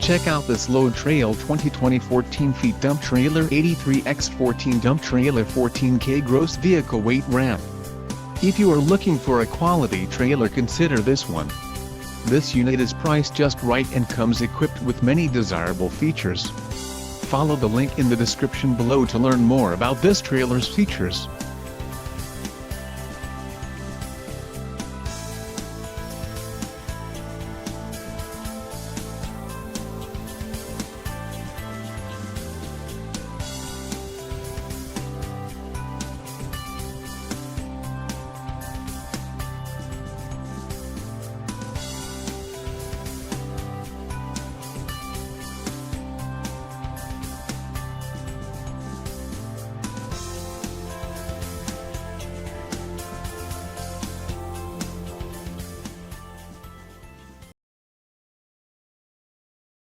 Check out this Load Trail 2020 14 feet dump trailer 83x14 dump trailer 14K gross vehicle weight ramp. If you are looking for a quality trailer, consider this one. This unit is priced just right and comes equipped with many desirable features. Follow the link in the description below to learn more about this trailer's features.